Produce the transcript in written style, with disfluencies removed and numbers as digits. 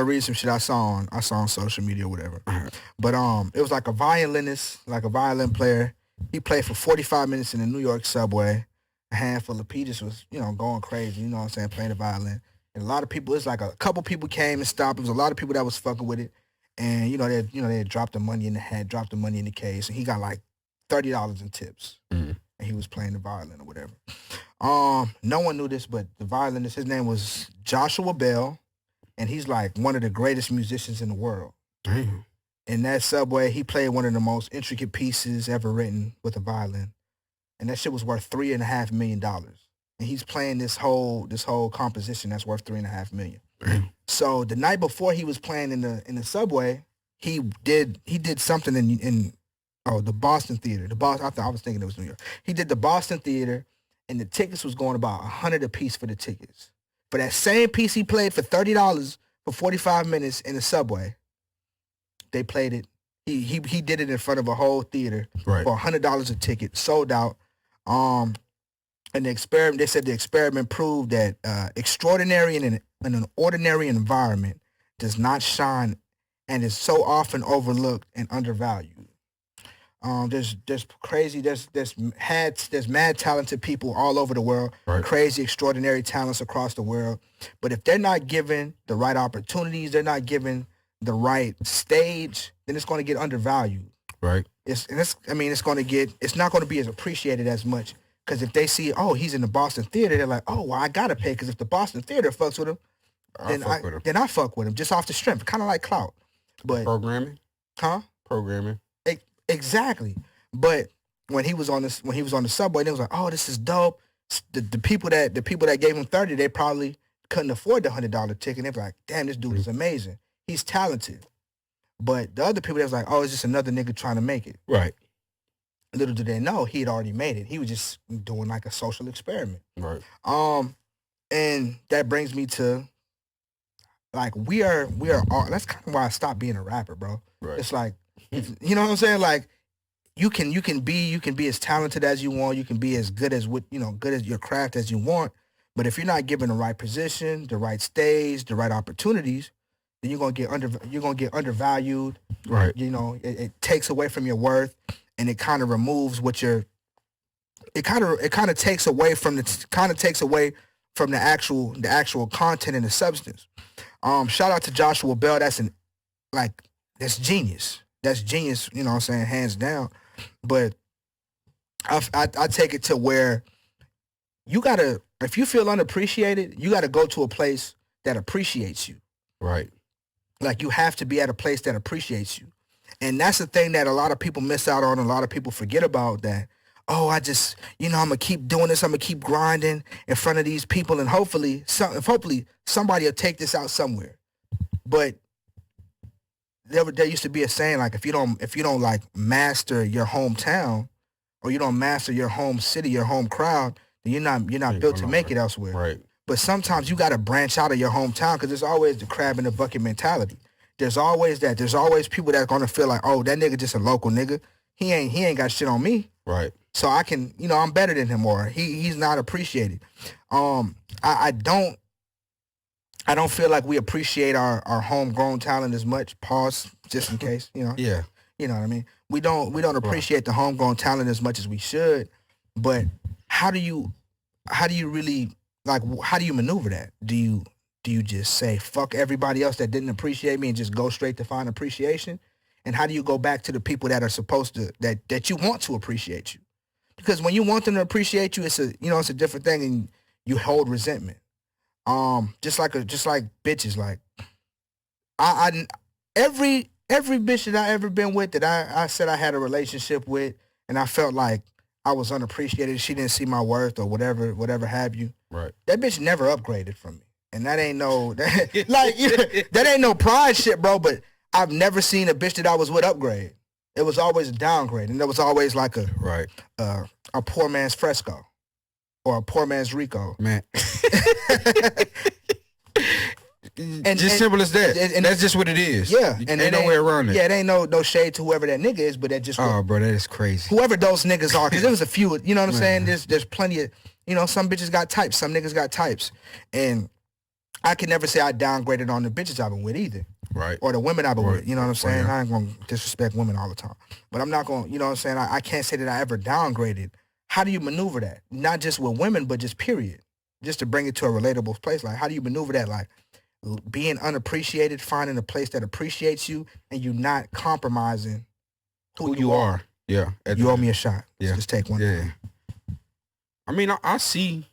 read some shit I saw on social media or whatever. Alright. But it was like a violinist, like a violin player. He played for 45 minutes in the New York subway. A handful of people just was, going crazy, you know what I'm saying, playing the violin. And a lot of people, it's like a couple people came and stopped. It was a lot of people that was fucking with it. And they had dropped the money in the hat, dropped the money in the case, and he got like $30 in tips. Mm. And he was playing the violin or whatever. No one knew this, but the violinist, his name was Joshua Bell, and he's like one of the greatest musicians in the world. Damn. In that subway, he played one of the most intricate pieces ever written with a violin, and that shit was worth $3.5 million. And he's playing this whole composition that's worth $3.5 million. Damn. So the night before he was playing in the subway, he did something in the Boston Theater. I was thinking it was New York. He did the Boston Theater, and the tickets was going about $100 a piece for the tickets. For that same piece he played for $30 for 45 minutes in the subway, they played it. He did it in front of a whole theater Right. for $100 a ticket, sold out. And the experiment, they said the experiment proved that extraordinary in an ordinary environment does not shine and is so often overlooked and undervalued. There's mad talented people all over the world, Right. crazy extraordinary talents across the world. But if they're not given the right opportunities, they're not given the right stage, then it's going to get undervalued. Right. It's not going to be as appreciated as much. Because if they see, oh, he's in the Boston Theater, they're like, oh, well, I gotta pay. Because if the Boston Theater fucks with him, then I fuck with him just off the strength, kind of like clout. But Programming. huh? Programming. Exactly. But when he was on the subway, they was like, oh, this is dope. The people that gave him 30, they probably couldn't afford the $100 ticket. They were like, damn, this dude is amazing. He's talented. But the other people, they was like, oh, it's just another nigga trying to make it. Right. Little did they know he had already made it. He was just doing like a social experiment. Right. And that brings me to like we are all, that's kind of why I stopped being a rapper, bro. Right. It's like, you know what I'm saying? Like you can be as talented as you want. You can be as good as good as your craft as you want. But if you're not given the right position, the right stage, the right opportunities, then you're gonna get undervalued. Right. It takes away from your worth. And it kind of removes it kind of takes away from the actual content and the substance. Shout out to Joshua Bell. That's genius. That's genius. You know what I'm saying, hands down. But I take it to where you gotta, if you feel unappreciated, you gotta go to a place that appreciates you. Right. Like you have to be at a place that appreciates you. And that's the thing that a lot of people miss out on, a lot of people forget about, that, oh, I just, I'm going to keep doing this, I'm going to keep grinding in front of these people, and hopefully somebody will take this out somewhere. But there used to be a saying, like, if you don't like master your hometown, or you don't master your home city, your home crowd, then you're not built to make it elsewhere. Right. But sometimes you got to branch out of your hometown, because there's always the crab in the bucket mentality. There's always that. There's always people that are gonna feel like, oh, that nigga just a local nigga. He ain't got shit on me. Right. So I can, I'm better than him, or he's not appreciated. I don't feel like we appreciate our homegrown talent as much. Pause, just in case, Yeah. You know what I mean? We don't appreciate the homegrown talent as much as we should. But how do you really, like, how do you maneuver that? Do you just say, fuck everybody else that didn't appreciate me and just go straight to find appreciation? And how do you go back to the people that are supposed to, that you want to appreciate you? Because when you want them to appreciate you, it's a different thing, and you hold resentment. Just like bitches. Like every bitch that I ever been with, that I said I had a relationship with, and I felt like I was unappreciated, she didn't see my worth or whatever have you. Right. That bitch never upgraded from me. And that ain't that ain't no pride shit, bro. But I've never seen a bitch that I was with upgrade. It was always a downgrade, and there was always like a poor man's Fresco or a poor man's Rico. Man. And just simple as that. And that's just what it is. Yeah. And ain't no way around it. Yeah, it ain't no shade to whoever that nigga is, but that just... Oh, bro, that is crazy. Whoever those niggas are, because there was a few, you know what I'm saying? There's plenty of, some bitches got types, some niggas got types. And I can never say I downgraded on the bitches I've been with either. Right. Or the women I've been with. You know what I'm saying? Yeah. I ain't going to disrespect women all the time. But I'm not going to, you know what I'm saying? I can't say that I ever downgraded. How do you maneuver that? Not just with women, but just period. Just to bring it to a relatable place. Like, how do you maneuver that? Like, being unappreciated, finding a place that appreciates you, and you not compromising who you are. Yeah. You owe me a shot. Yeah. Just take one. Yeah. I mean, I see